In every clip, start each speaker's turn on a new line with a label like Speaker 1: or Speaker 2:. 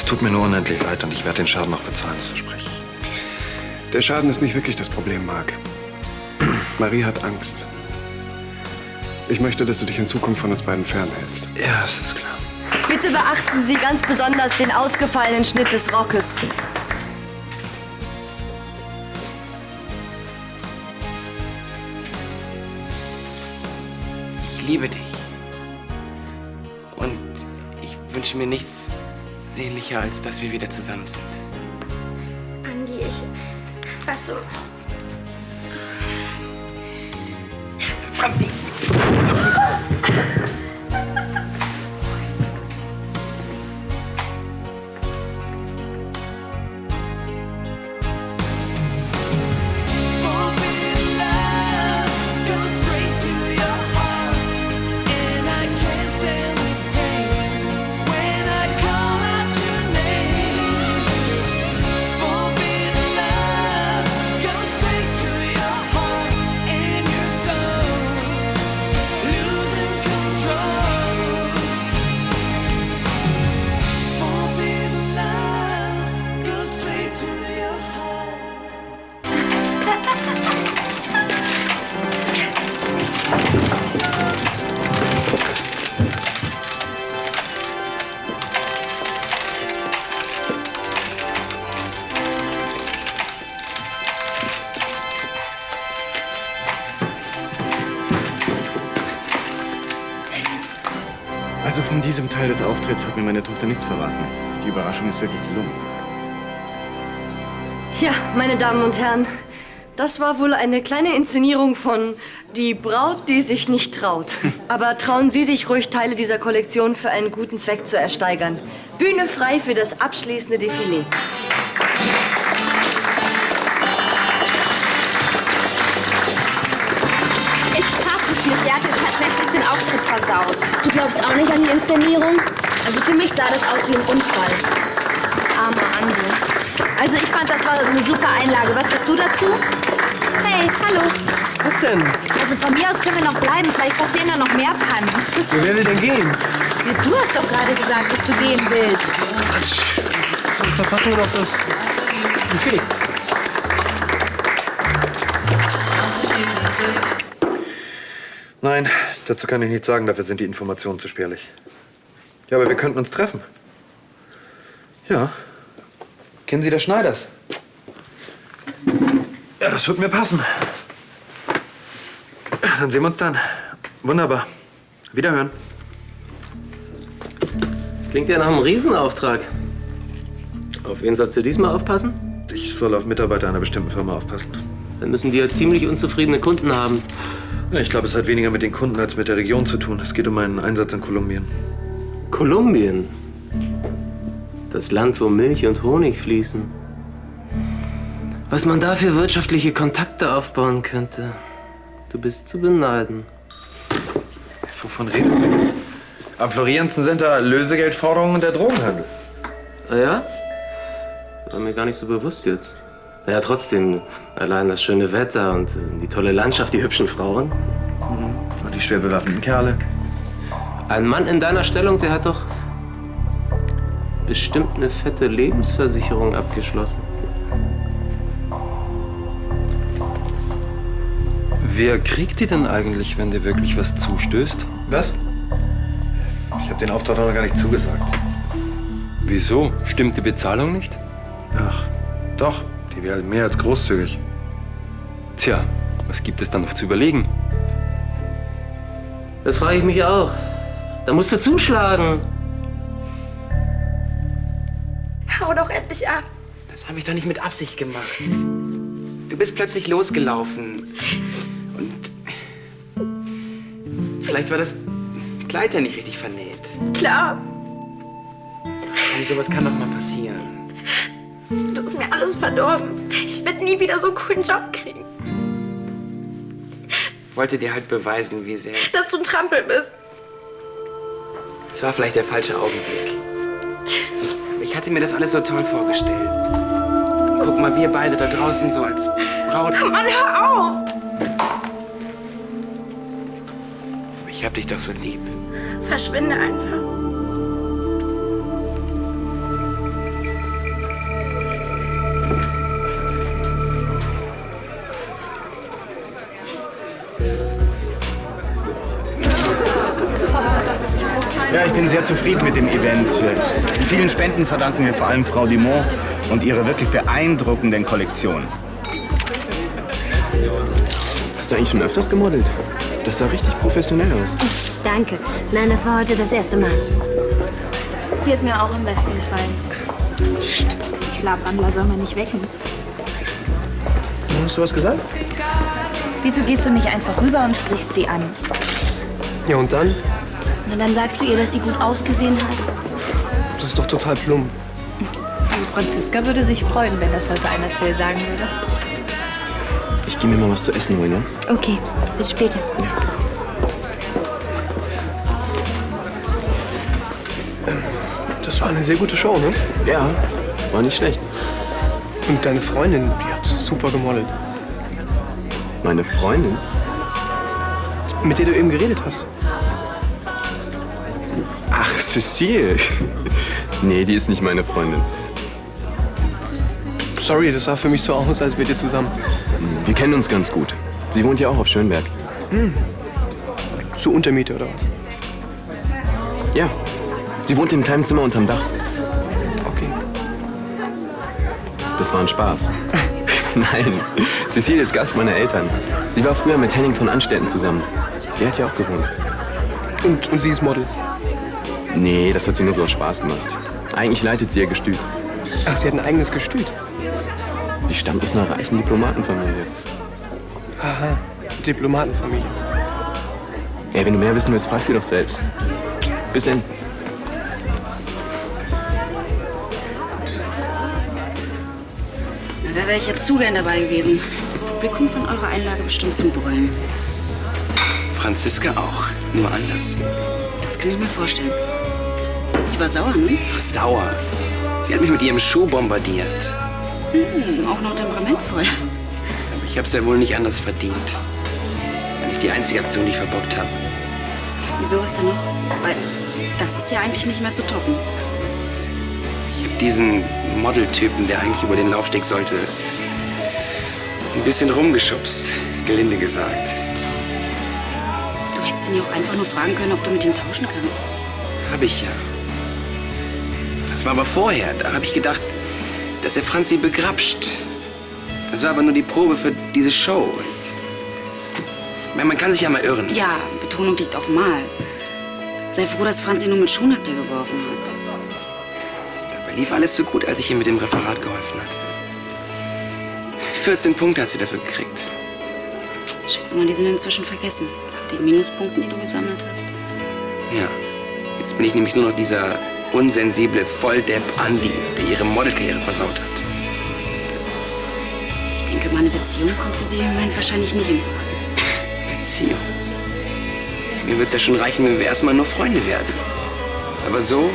Speaker 1: tut mir nur unendlich leid und ich werde den Schaden noch bezahlen, das verspreche ich.
Speaker 2: Der Schaden ist nicht wirklich das Problem, Marc. Marie hat Angst. Ich möchte, dass du dich in Zukunft von uns beiden fernhältst.
Speaker 1: Ja, das ist klar.
Speaker 3: Bitte beachten Sie ganz besonders den ausgefallenen Schnitt des Rockes.
Speaker 4: Ich liebe dich. Und ich wünsche mir nichts sehnlicher, als dass wir wieder zusammen sind.
Speaker 5: Andi, weißt du...
Speaker 4: Franzi!
Speaker 6: Also von diesem Teil des Auftritts hat mir meine Tochter nichts verraten. Die Überraschung ist wirklich gelungen.
Speaker 3: Tja, meine Damen und Herren, das war wohl eine kleine Inszenierung von Die Braut, die sich nicht traut. Aber trauen Sie sich ruhig, Teile dieser Kollektion für einen guten Zweck zu ersteigern. Bühne frei für das abschließende Defilé.
Speaker 5: Ich fasse es nicht, er hatte tatsächlich den Auftritt versaut. Du glaubst auch nicht an die Inszenierung? Also für mich sah das aus wie ein Unfall. Armer Andi. Also ich fand, das war eine super Einlage. Was sagst du dazu? Hey, hallo.
Speaker 7: Was denn?
Speaker 5: Also von mir aus können wir noch bleiben. Vielleicht passieren da noch mehr Pannen.
Speaker 7: Wer will denn gehen?
Speaker 5: Ja, du hast doch gerade gesagt, dass du gehen willst.
Speaker 7: Quatsch. Ich verpasse mir noch das Buffet.
Speaker 1: Nein, dazu kann ich nichts sagen, dafür sind die Informationen zu spärlich. Ja, aber wir könnten uns treffen. Ja. Kennen Sie das Schneiders? Ja, das wird mir passen. Dann sehen wir uns dann. Wunderbar. Wiederhören.
Speaker 8: Klingt ja nach einem Riesenauftrag. Auf wen sollst du diesmal aufpassen?
Speaker 1: Ich soll auf Mitarbeiter einer bestimmten Firma aufpassen.
Speaker 8: Dann müssen die ja ziemlich unzufriedene Kunden haben.
Speaker 1: Ja, ich glaube, es hat weniger mit den Kunden als mit der Region zu tun. Es geht um einen Einsatz in Kolumbien.
Speaker 8: Kolumbien? Das Land, wo Milch und Honig fließen. Was man da für wirtschaftliche Kontakte aufbauen könnte. Du bist zu beneiden.
Speaker 1: Wovon redest du jetzt? Am Florianzen sind da Lösegeldforderungen und der Drogenhandel.
Speaker 8: Ah ja? War mir gar nicht so bewusst jetzt. Naja, trotzdem, allein das schöne Wetter und die tolle Landschaft, die hübschen Frauen.
Speaker 1: Und die schwer bewaffneten Kerle.
Speaker 8: Ein Mann in deiner Stellung, der hat doch bestimmt eine fette Lebensversicherung abgeschlossen.
Speaker 1: Wer kriegt die denn eigentlich, wenn dir wirklich was zustößt? Was? Ich habe den Auftrag noch gar nicht zugesagt.
Speaker 9: Wieso? Stimmt die Bezahlung nicht?
Speaker 1: Ach, doch. Die wäre mehr als großzügig.
Speaker 9: Tja, was gibt es dann noch zu überlegen?
Speaker 8: Das frage ich mich auch. Da musst du zuschlagen.
Speaker 5: Hau doch endlich ab.
Speaker 4: Das habe ich doch nicht mit Absicht gemacht. Du bist plötzlich losgelaufen. Und vielleicht war das Kleid ja nicht richtig vernäht.
Speaker 5: Klar,
Speaker 4: Und sowas kann doch mal passieren.
Speaker 5: du hast mir alles verdorben. Ich werde nie wieder so einen coolen Job kriegen.
Speaker 4: Ich wollte dir halt beweisen, wie sehr...
Speaker 5: Dass du ein Trampel bist.
Speaker 4: Es war vielleicht der falsche Augenblick. Ich hatte mir das alles so toll vorgestellt. Guck mal, wir beide da draußen so als Braut.
Speaker 5: Mann, hör auf!
Speaker 4: Ich hab dich doch so lieb.
Speaker 5: Verschwinde einfach.
Speaker 6: sehr zufrieden mit dem Event. Vielen Spenden verdanken wir vor allem Frau Dumont und ihre wirklich beeindruckenden Kollektionen.
Speaker 2: Hast du eigentlich schon öfters gemodelt? Das sah richtig professionell aus.
Speaker 10: Danke. Nein, das war heute das erste Mal.
Speaker 5: Sie hat mir auch am besten gefallen. Psst, Schlafwandler soll man nicht wecken.
Speaker 2: Hast du was gesagt?
Speaker 5: Wieso gehst du nicht einfach rüber und sprichst sie an?
Speaker 7: Ja, und dann?
Speaker 10: Na, dann sagst du ihr, dass sie gut ausgesehen hat.
Speaker 7: Das ist doch total plump.
Speaker 5: Also Franziska würde sich freuen, wenn das heute einer zu ihr sagen würde.
Speaker 2: Ich gehe mir mal was zu essen holen, ja?
Speaker 10: Okay, bis später.
Speaker 7: Das war eine sehr gute Show, ne?
Speaker 2: Ja, war nicht schlecht.
Speaker 7: Und deine Freundin, die hat super gemodelt.
Speaker 2: Meine Freundin?
Speaker 7: Mit der du eben geredet hast.
Speaker 2: Ach, Cecile. Nee, die ist nicht meine Freundin.
Speaker 7: Sorry, das sah für mich so aus, als wärt ihr zusammen.
Speaker 2: Wir kennen uns ganz gut. Sie wohnt ja auch auf Schönberg.
Speaker 7: Zur Untermiete oder was?
Speaker 2: Ja, sie wohnt im kleinen Zimmer unterm Dach.
Speaker 7: Okay.
Speaker 2: Das war ein Spaß. Nein, Cecile ist Gast meiner Eltern. Sie war früher mit Henning von Anstetten zusammen. Der hat ja auch gewohnt.
Speaker 7: Und sie ist Model?
Speaker 2: Nee, das hat sie nur so aus Spaß gemacht. Eigentlich leitet sie ihr Gestüt.
Speaker 7: Ach, sie hat ein eigenes Gestüt.
Speaker 2: Die stammt aus einer reichen Diplomatenfamilie.
Speaker 7: Aha, Diplomatenfamilie.
Speaker 2: Ey, wenn du mehr wissen willst, frag sie doch selbst. Bis dann.
Speaker 11: Na, da wäre ich jetzt zu gern dabei gewesen. Das Publikum von eurer Einlage bestimmt zum Brüllen.
Speaker 4: Franziska auch, nur anders.
Speaker 11: Das kann ich mir vorstellen. Sie war sauer, ne?
Speaker 4: Ach, sauer. Sie hat mich mit ihrem Schuh bombardiert.
Speaker 11: Auch noch temperamentvoll.
Speaker 4: Aber ich hab's ja wohl nicht anders verdient. War nicht die einzige Aktion, die ich verbockt habe.
Speaker 11: Wieso was denn noch? Weil das ist ja eigentlich nicht mehr zu toppen.
Speaker 4: Ich habe diesen Modeltypen, der eigentlich über den Laufsteg sollte, ein bisschen rumgeschubst, gelinde gesagt.
Speaker 11: Du hättest ihn ja auch einfach nur fragen können, ob du mit ihm tauschen kannst.
Speaker 4: Hab ich ja. Das war aber vorher. Da habe ich gedacht, dass er Franzi begrapscht. Das war aber nur die Probe für diese Show. Ich meine, man kann sich ja mal irren.
Speaker 11: Ja, Betonung liegt auf Mal. Sei froh, dass Franzi nur mit Schuhen nach dir geworfen hat.
Speaker 4: Dabei lief alles so gut, als ich ihr mit dem Referat geholfen hatte. 14 Punkte hat sie dafür gekriegt.
Speaker 11: Schätze mal, die sind inzwischen vergessen. Nach den Minuspunkten, die du gesammelt hast.
Speaker 4: Ja. Jetzt bin ich nämlich nur noch dieser unsensible Volldepp Andi, der ihre Modelkarriere versaut hat.
Speaker 11: Ich denke, meine Beziehung kommt für sie im Moment wahrscheinlich nicht in Frage.
Speaker 4: Beziehung? Mir wird's ja schon reichen, wenn wir erstmal nur Freunde werden. Aber so?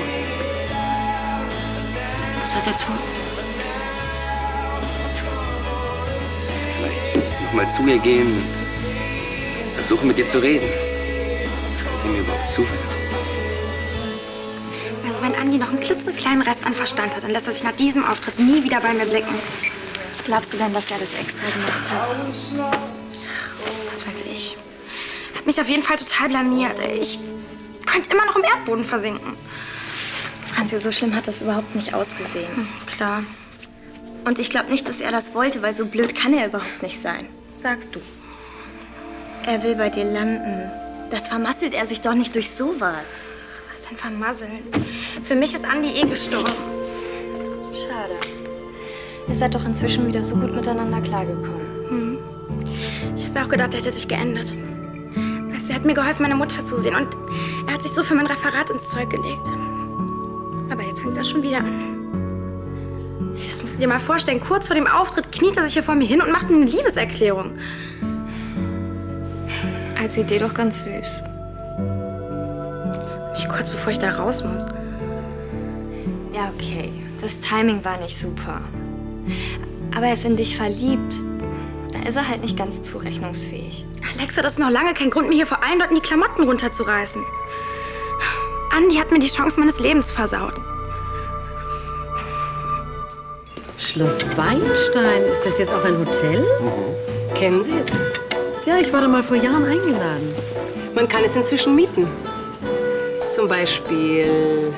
Speaker 11: Was hast du jetzt vor?
Speaker 4: Vielleicht nochmal zu ihr gehen, versuchen mit ihr zu reden. Kann sie mir überhaupt zuhören?
Speaker 12: Also wenn Andi noch einen klitzekleinen Rest an Verstand hat, dann lässt er sich nach diesem Auftritt nie wieder bei mir blicken.
Speaker 10: Glaubst du denn, dass er das extra gemacht hat?
Speaker 12: Was weiß ich. Er hat mich auf jeden Fall total blamiert. Ich könnte immer noch im Erdboden versinken.
Speaker 10: Franzi, so schlimm hat das überhaupt nicht ausgesehen.
Speaker 12: Klar.
Speaker 10: Und ich glaube nicht, dass er das wollte, weil so blöd kann er überhaupt nicht sein.
Speaker 12: Sagst du.
Speaker 10: Er will bei dir landen. Das vermasselt er sich doch nicht durch sowas.
Speaker 12: Was denn vermasseln? Für mich ist Andi eh gestorben.
Speaker 10: Schade. Ihr seid doch inzwischen wieder so gut miteinander klargekommen.
Speaker 12: Ich habe auch gedacht, er hätte sich geändert. Weißt du, er hat mir geholfen, meine Mutter zu sehen. Und er hat sich so für mein Referat ins Zeug gelegt. Aber jetzt fängt er schon wieder an. Hey, das musst du dir mal vorstellen. Kurz vor dem Auftritt kniet er sich hier vor mir hin und macht mir eine Liebeserklärung.
Speaker 10: Als Idee doch ganz süß.
Speaker 12: Nicht kurz bevor ich da raus muss.
Speaker 10: Ja, okay. Das Timing war nicht super. Aber er ist in dich verliebt. Da ist er halt nicht ganz zurechnungsfähig.
Speaker 12: Alexa, das ist noch lange kein Grund, mir hier vor allen Leuten die Klamotten runterzureißen. Andi hat mir die Chance meines Lebens versaut.
Speaker 13: Schloss Weinstein. Ist das jetzt auch ein Hotel? Kennen Sie es? Ja, ich war da mal vor Jahren eingeladen.
Speaker 5: Man kann es inzwischen mieten. Zum
Speaker 13: Zum Beispiel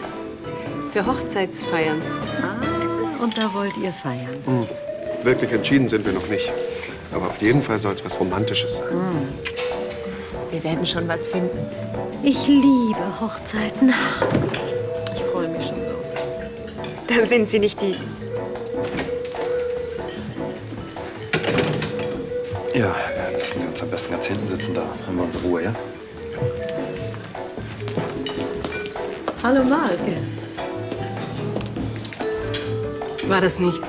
Speaker 13: für Hochzeitsfeiern. Ah, und da wollt ihr feiern.
Speaker 2: Wirklich entschieden sind wir noch nicht. Aber auf jeden Fall soll es was Romantisches sein.
Speaker 14: Wir werden schon was finden.
Speaker 13: Ich liebe Hochzeiten. Ich freue mich schon so.
Speaker 14: Dann sind Sie nicht die...
Speaker 1: Ja, lassen Sie uns am besten ganz hinten sitzen, da haben wir unsere Ruhe, ja?
Speaker 13: Hallo, Marc. War das nicht?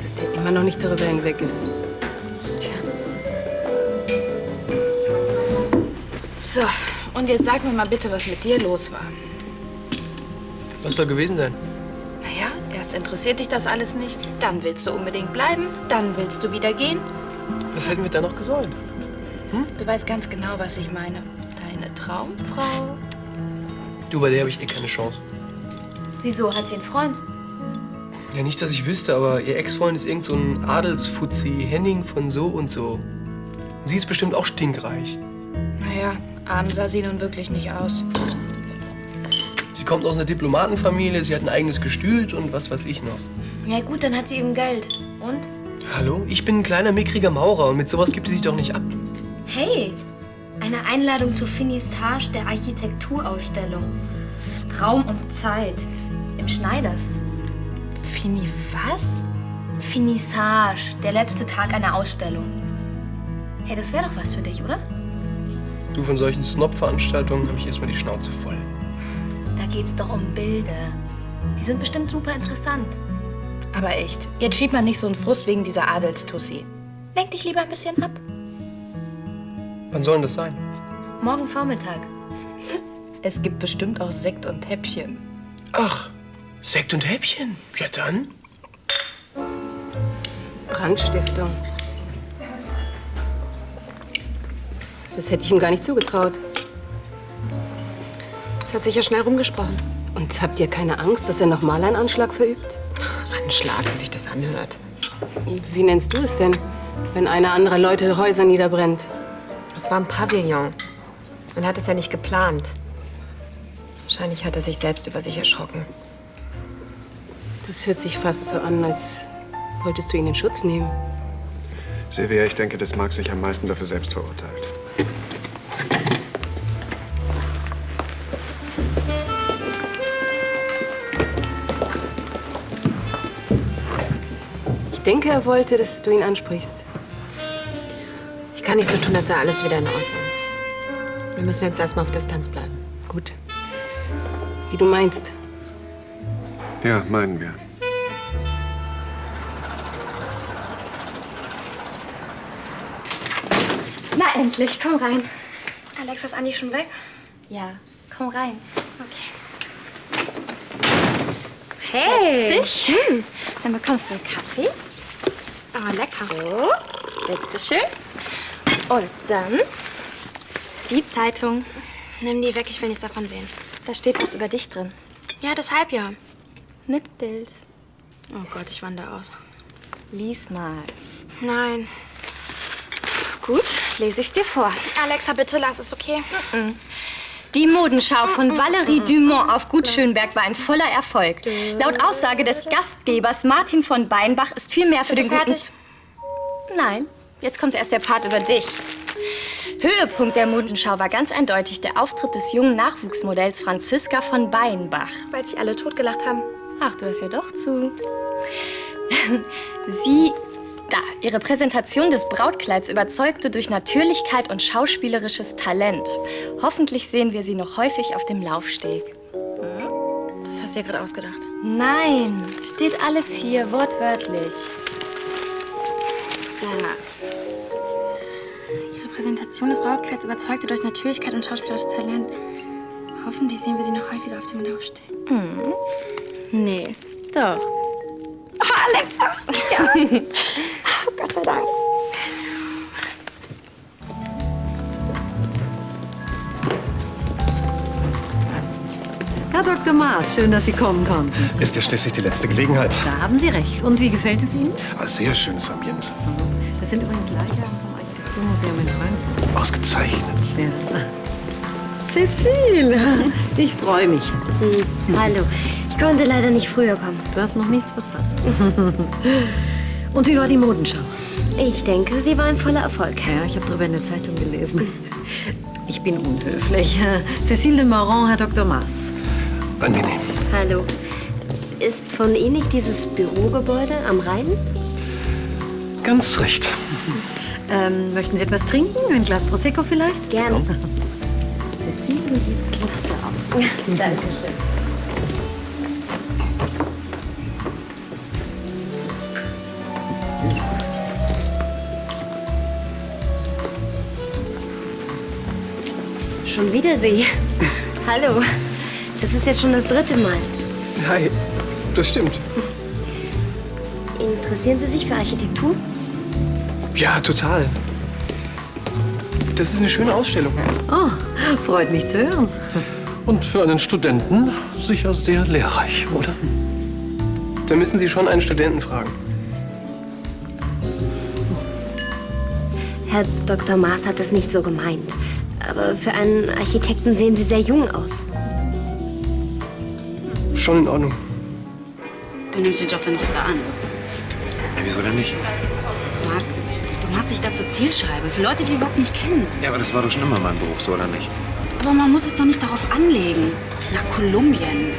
Speaker 13: Dass der immer noch nicht darüber hinweg ist.
Speaker 15: So, und jetzt sag mir mal bitte, was mit dir los war.
Speaker 7: Was soll gewesen sein?
Speaker 15: Naja, erst interessiert dich das alles nicht, dann willst du unbedingt bleiben, dann willst du wieder gehen.
Speaker 7: Was hätten wir da noch gesollt?
Speaker 15: Du weißt ganz genau, was ich meine. Deine Traumfrau.
Speaker 7: Du, bei der habe ich eh keine Chance.
Speaker 15: Wieso, hat sie einen Freund?
Speaker 7: Ja, nicht, dass ich wüsste, aber ihr Ex-Freund ist irgend so ein Adelsfuzzi, Henning von so und so. Sie ist bestimmt auch stinkreich.
Speaker 15: Naja, arm sah sie nun wirklich nicht aus.
Speaker 7: Sie kommt aus einer Diplomatenfamilie, sie hat ein eigenes Gestüt und was weiß ich noch.
Speaker 15: Ja gut, dann hat sie eben Geld. Und?
Speaker 7: Hallo? Ich bin ein kleiner, mickriger Maurer und mit sowas gibt sie sich doch nicht ab.
Speaker 10: Hey, eine Einladung zur Finissage der Architekturausstellung. Raum und Zeit. Im Schneiders.
Speaker 15: Was?
Speaker 10: Finissage, der letzte Tag einer Ausstellung. Hey, das wäre doch was für dich, oder?
Speaker 7: Du, von solchen Snob-Veranstaltungen habe ich erstmal die Schnauze voll.
Speaker 10: Da geht's doch um Bilder. Die sind bestimmt super interessant.
Speaker 15: Aber echt, jetzt schiebt man nicht so einen Frust wegen dieser Adelstussi. Lenk dich lieber ein bisschen ab.
Speaker 7: Wann soll denn das sein?
Speaker 10: Morgen Vormittag.
Speaker 15: Es gibt bestimmt auch Sekt und Häppchen.
Speaker 7: Ach, Sekt und Häppchen? Ja dann.
Speaker 13: Brandstiftung. Das hätte ich ihm gar nicht zugetraut.
Speaker 14: Das hat sich ja schnell rumgesprochen.
Speaker 13: Und habt ihr keine Angst, dass er noch mal einen Anschlag verübt?
Speaker 14: Anschlag, wie sich das anhört.
Speaker 13: Wie nennst du es denn, wenn einer anderer Leute Häuser niederbrennt?
Speaker 14: Das war ein Pavillon. Man hat es ja nicht geplant. Wahrscheinlich hat er sich selbst über sich erschrocken.
Speaker 13: Das hört sich fast so an, als wolltest du ihn in Schutz nehmen.
Speaker 2: Silvia, ich denke, dass Marc sich am meisten dafür selbst verurteilt.
Speaker 13: Ich denke, er wollte, dass du ihn ansprichst.
Speaker 14: Ich kann nicht so tun, als sei alles wieder in Ordnung. Wir müssen jetzt erstmal auf Distanz bleiben.
Speaker 13: Gut. Wie du meinst.
Speaker 2: Ja, meinen wir.
Speaker 10: Na endlich, komm rein.
Speaker 12: Alex, ist Andi schon weg?
Speaker 10: Ja, komm rein.
Speaker 12: Okay.
Speaker 10: Hey!
Speaker 12: Setz dich.
Speaker 10: Dann bekommst du einen Kaffee.
Speaker 12: Oh, lecker.
Speaker 10: So, bitteschön. Und dann die Zeitung.
Speaker 12: Nimm die weg, ich will nichts davon sehen.
Speaker 10: Da steht was über dich drin.
Speaker 12: Ja, deshalb ja.
Speaker 10: Mit Bild.
Speaker 12: Oh Gott, ich wandere aus.
Speaker 10: Lies mal.
Speaker 12: Nein.
Speaker 10: Gut, lese ich's dir vor.
Speaker 12: Alexa, bitte lass es, okay?
Speaker 10: Die Modenschau von Valerie Dumont auf Gut Schönberg war ein voller Erfolg. Laut Aussage des Gastgebers Martin von Beinbach ist viel mehr für den guten... Nein, jetzt kommt erst der Part über dich. Höhepunkt der Modenschau war ganz eindeutig der Auftritt des jungen Nachwuchsmodells Franziska von Beinbach.
Speaker 12: Weil sich alle totgelacht haben.
Speaker 10: Ach, du hörst ja doch zu. Ihre Präsentation des Brautkleids überzeugte durch Natürlichkeit und schauspielerisches Talent. Hoffentlich sehen wir sie noch häufig auf dem Laufsteg.
Speaker 12: Das hast du dir gerade ausgedacht.
Speaker 10: Nein, steht alles hier, wortwörtlich.
Speaker 12: Ihre Präsentation des Brautkleids überzeugte durch Natürlichkeit und schauspielerisches Talent. Hoffentlich sehen wir sie noch häufiger auf dem Laufsteg.
Speaker 10: Nee, doch.
Speaker 12: Oh, Alexa! Ja. Gott sei Dank.
Speaker 13: Herr Dr. Maas, schön, dass Sie kommen konnten.
Speaker 16: Ist ja schließlich die letzte Gelegenheit.
Speaker 13: Da haben Sie recht. Und wie gefällt es Ihnen?
Speaker 16: Ein sehr schönes Ambiente.
Speaker 13: Das sind übrigens Leihgaben vom Architekten. Fotomuseum in Frankfurt.
Speaker 16: Ausgezeichnet.
Speaker 13: Ja. Cécile, ich freue mich.
Speaker 3: Hallo. Ich konnte leider nicht früher kommen.
Speaker 13: Du hast noch nichts verpasst. Und wie war die Modenschau?
Speaker 3: Ich denke, sie war ein voller Erfolg.
Speaker 13: Ja, ich habe darüber in der Zeitung gelesen. Ich bin unhöflich. Cécile de Mauron, Herr Dr. Maas.
Speaker 16: Angenehm.
Speaker 3: Hallo. Ist von Ihnen nicht dieses Bürogebäude am Rhein?
Speaker 16: Ganz recht.
Speaker 13: Möchten Sie etwas trinken? Ein Glas Prosecco vielleicht?
Speaker 3: Gerne.
Speaker 13: Cécile, du siehst klasse aus.
Speaker 3: Dankeschön. Schon wieder Sie. Hallo. Das ist jetzt schon das 3. Mal.
Speaker 7: Hi, das stimmt.
Speaker 3: Interessieren Sie sich für Architektur?
Speaker 7: Ja, total. Das ist eine schöne Ausstellung.
Speaker 13: Oh, freut mich zu hören.
Speaker 16: Und für einen Studenten sicher sehr lehrreich, oder?
Speaker 7: Da müssen Sie schon einen Studenten fragen.
Speaker 3: Herr Dr. Maas hat es nicht so gemeint. Aber für einen Architekten sehen Sie sehr jung aus.
Speaker 7: Schon in Ordnung.
Speaker 11: Du nimmst den Job dann nicht etwa an.
Speaker 1: Ja, wieso denn nicht?
Speaker 11: Marc, du machst dich da zur Zielscheibe. Für Leute, die du überhaupt nicht kennst.
Speaker 1: Ja, aber das war doch schon immer mein Beruf, so oder nicht?
Speaker 11: Aber man muss es doch nicht darauf anlegen. Nach Kolumbien.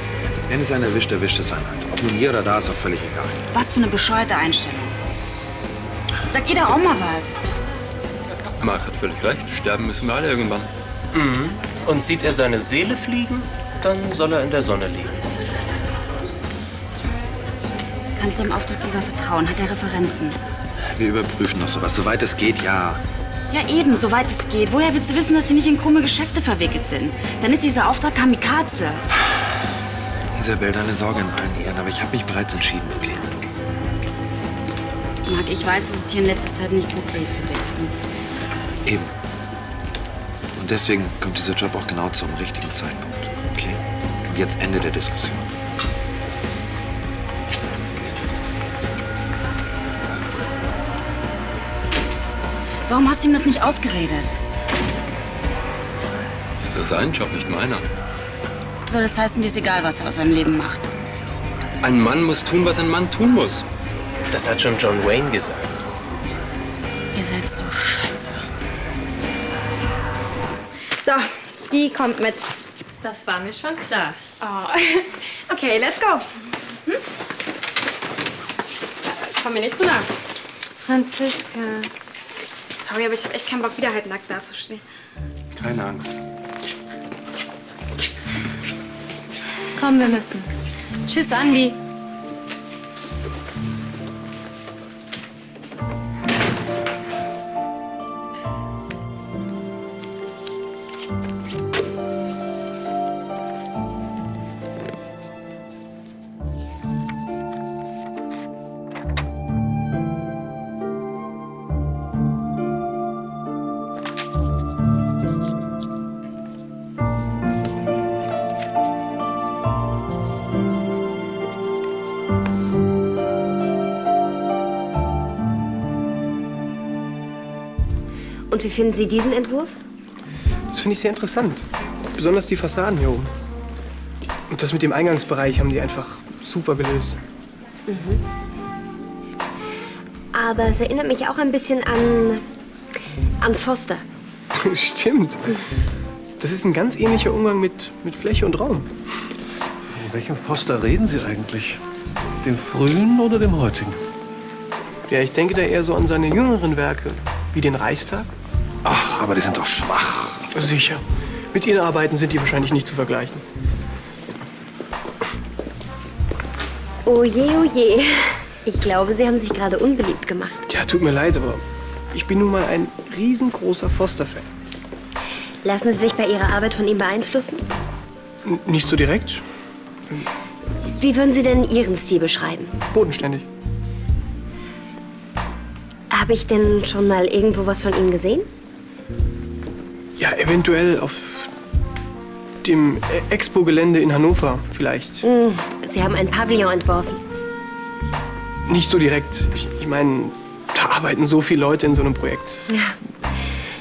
Speaker 1: Wenn es einen erwischt, erwischt es einen halt. Ob nun hier oder da, ist doch völlig egal.
Speaker 11: Was für eine bescheuerte Einstellung. Sagt ihr da auch mal was?
Speaker 9: Marc hat völlig recht. Sterben müssen wir alle irgendwann.
Speaker 8: Mhm. Und sieht er seine Seele fliegen, dann soll er in der Sonne liegen.
Speaker 11: Kannst du dem Auftraggeber vertrauen? Hat er Referenzen?
Speaker 1: Wir überprüfen noch sowas. Soweit es geht, ja.
Speaker 11: Ja eben, soweit es geht. Woher willst du wissen, dass sie nicht in krumme Geschäfte verwickelt sind? Dann ist dieser Auftrag Kamikaze.
Speaker 1: Isabel, deine Sorge in allen Ehren, aber ich habe mich bereits entschieden, okay?
Speaker 11: Marc, ich weiß, dass es hier in letzter Zeit nicht gut lief für dich.
Speaker 1: Eben. Und deswegen kommt dieser Job auch genau zum richtigen Zeitpunkt, okay? Und jetzt Ende der Diskussion.
Speaker 11: Warum hast du ihm das nicht ausgeredet?
Speaker 9: Ist das sein Job, nicht meiner?
Speaker 11: Soll das heißen, dir ist egal, was er aus seinem Leben macht?
Speaker 9: Ein Mann muss tun, was ein Mann tun muss.
Speaker 8: Das hat schon John Wayne gesagt.
Speaker 11: Ihr seid so scheiße.
Speaker 12: So, die kommt mit.
Speaker 10: Das war mir schon klar.
Speaker 12: Oh. Okay, let's go. Komm mir nicht zu nah.
Speaker 3: Franziska.
Speaker 12: Sorry, aber ich habe echt keinen Bock, wieder halb nackt dazustehen.
Speaker 1: Keine Angst.
Speaker 10: Komm, wir müssen. Tschüss, Andi.
Speaker 3: Und wie finden Sie diesen Entwurf?
Speaker 7: Das finde ich sehr interessant. Besonders die Fassaden hier oben. Und das mit dem Eingangsbereich haben die einfach super gelöst.
Speaker 3: Aber es erinnert mich auch ein bisschen an Foster.
Speaker 7: Stimmt. Das ist ein ganz ähnlicher Umgang mit Fläche und Raum.
Speaker 16: Von welchem Foster reden Sie eigentlich? Dem frühen oder dem heutigen?
Speaker 7: Ja, ich denke da eher so an seine jüngeren Werke, wie den Reichstag.
Speaker 16: Ach, aber die sind doch schwach.
Speaker 7: Sicher. Mit ihren Arbeiten sind die wahrscheinlich nicht zu vergleichen.
Speaker 3: Oh je, oh je. Ich glaube, Sie haben sich gerade unbeliebt gemacht.
Speaker 7: Tja, tut mir leid, aber ich bin nun mal ein riesengroßer Foster-Fan.
Speaker 3: Lassen Sie sich bei Ihrer Arbeit von ihm beeinflussen?
Speaker 7: Nicht so direkt.
Speaker 3: Wie würden Sie denn Ihren Stil beschreiben?
Speaker 7: Bodenständig.
Speaker 3: Habe ich denn schon mal irgendwo was von Ihnen gesehen?
Speaker 7: Ja, eventuell auf dem Expo-Gelände in Hannover vielleicht.
Speaker 3: Sie haben ein Pavillon entworfen.
Speaker 7: Nicht so direkt. Ich meine, da arbeiten so viele Leute in so einem Projekt.
Speaker 3: Ja.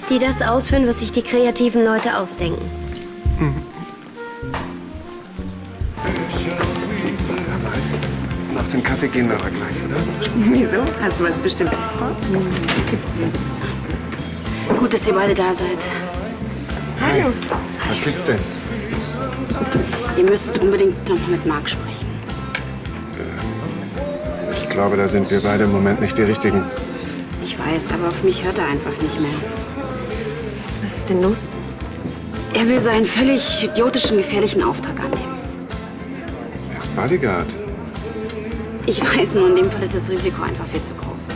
Speaker 17: die das ausführen, was sich die kreativen Leute ausdenken.
Speaker 2: Nach dem Kaffee gehen wir aber gleich, oder?
Speaker 11: Wieso? Hast du was Bestimmtes vor? Gut, dass ihr beide da seid.
Speaker 2: Hallo. Was gibt's denn?
Speaker 11: Ihr müsstet unbedingt noch mit Marc sprechen.
Speaker 2: Ich glaube, da sind wir beide im Moment nicht die Richtigen.
Speaker 11: Ich weiß, aber auf mich hört er einfach nicht mehr.
Speaker 14: Was ist denn los?
Speaker 11: Er will seinen völlig idiotischen, gefährlichen Auftrag annehmen.
Speaker 2: Er ist Bodyguard.
Speaker 11: Ich weiß, nur in dem Fall ist das Risiko einfach viel zu groß.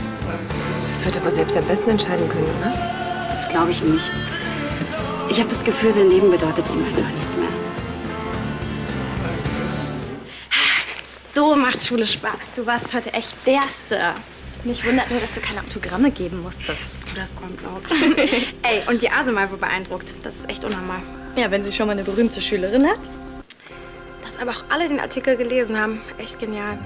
Speaker 14: Das wird aber selbst am besten entscheiden können, oder?
Speaker 11: Das glaube ich nicht. Ich habe das Gefühl, sein Leben bedeutet ihm einfach nichts mehr.
Speaker 10: So macht Schule Spaß. Du warst heute echt der Star. Mich wundert nur, dass du keine Autogramme geben musstest.
Speaker 12: Das kommt noch. Ey, und die Asemal war beeindruckt. Das ist echt unnormal.
Speaker 10: Ja, wenn sie schon mal eine berühmte Schülerin hat.
Speaker 12: Dass aber auch alle den Artikel gelesen haben. Echt genial.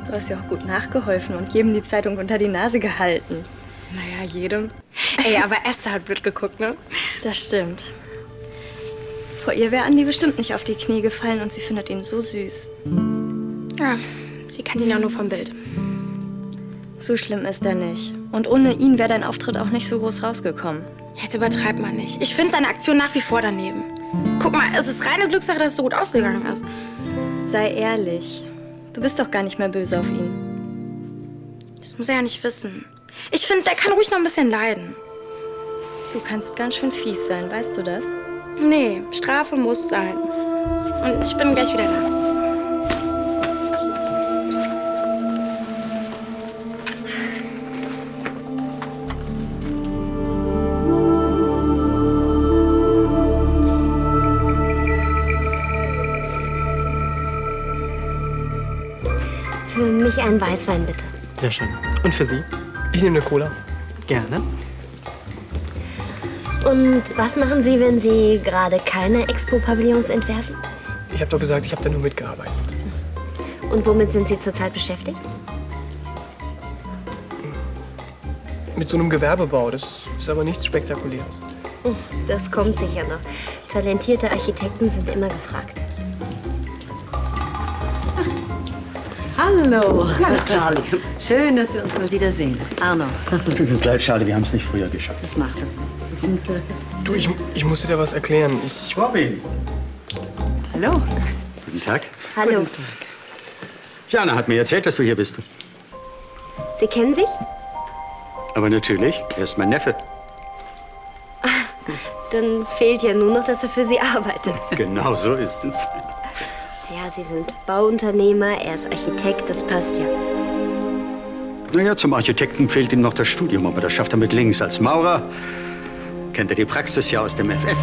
Speaker 10: Du hast ja auch gut nachgeholfen und jedem die Zeitung unter die Nase gehalten.
Speaker 12: Naja, jedem. Ey, aber Esther hat blöd geguckt, ne?
Speaker 10: Das stimmt. Vor ihr wäre Andi bestimmt nicht auf die Knie gefallen und sie findet ihn so süß.
Speaker 12: Ja, sie kennt ihn ja nur vom Bild.
Speaker 10: So schlimm ist er nicht. Und ohne ihn wäre dein Auftritt auch nicht so groß rausgekommen.
Speaker 12: Jetzt übertreibt man nicht. Ich finde seine Aktion nach wie vor daneben. Guck mal, es ist reine Glückssache, dass es so gut ausgegangen ist.
Speaker 10: Sei ehrlich. Du bist doch gar nicht mehr böse auf ihn.
Speaker 12: Das muss er ja nicht wissen. Ich finde, der kann ruhig noch ein bisschen leiden.
Speaker 10: Du kannst ganz schön fies sein, weißt du das?
Speaker 12: Nee, Strafe muss sein. Und ich bin gleich wieder da.
Speaker 17: Für mich einen Weißwein, bitte.
Speaker 7: Sehr schön. Und für Sie? Ich nehme eine Cola. Gerne.
Speaker 17: Und was machen Sie, wenn Sie gerade keine Expo-Pavillons entwerfen?
Speaker 7: Ich habe doch gesagt, ich habe da nur mitgearbeitet.
Speaker 17: Und womit sind Sie zurzeit beschäftigt?
Speaker 7: Mit so einem Gewerbebau. Das ist aber nichts Spektakuläres.
Speaker 17: Das kommt sicher noch. Talentierte Architekten sind immer gefragt.
Speaker 13: Hallo. Hallo, Charlie. Schön, dass wir uns mal wiedersehen. Arno.
Speaker 18: Tut uns leid, Charlie, wir haben es nicht früher geschafft.
Speaker 13: Das macht er.
Speaker 7: Du, ich musste dir was erklären.
Speaker 18: Robin.
Speaker 13: Hallo.
Speaker 18: Guten Tag.
Speaker 17: Hallo.
Speaker 13: Guten Tag.
Speaker 18: Jana hat mir erzählt, dass du hier bist.
Speaker 17: Sie kennen sich?
Speaker 18: Aber natürlich, er ist mein Neffe.
Speaker 17: Dann fehlt ja nur noch, dass er für Sie arbeitet.
Speaker 18: Genau so ist es.
Speaker 17: Ja, Sie sind Bauunternehmer, er ist Architekt, das passt ja.
Speaker 18: Naja, zum Architekten fehlt ihm noch das Studium, aber das schafft er mit links. Als Maurer kennt er die Praxis ja aus dem FF.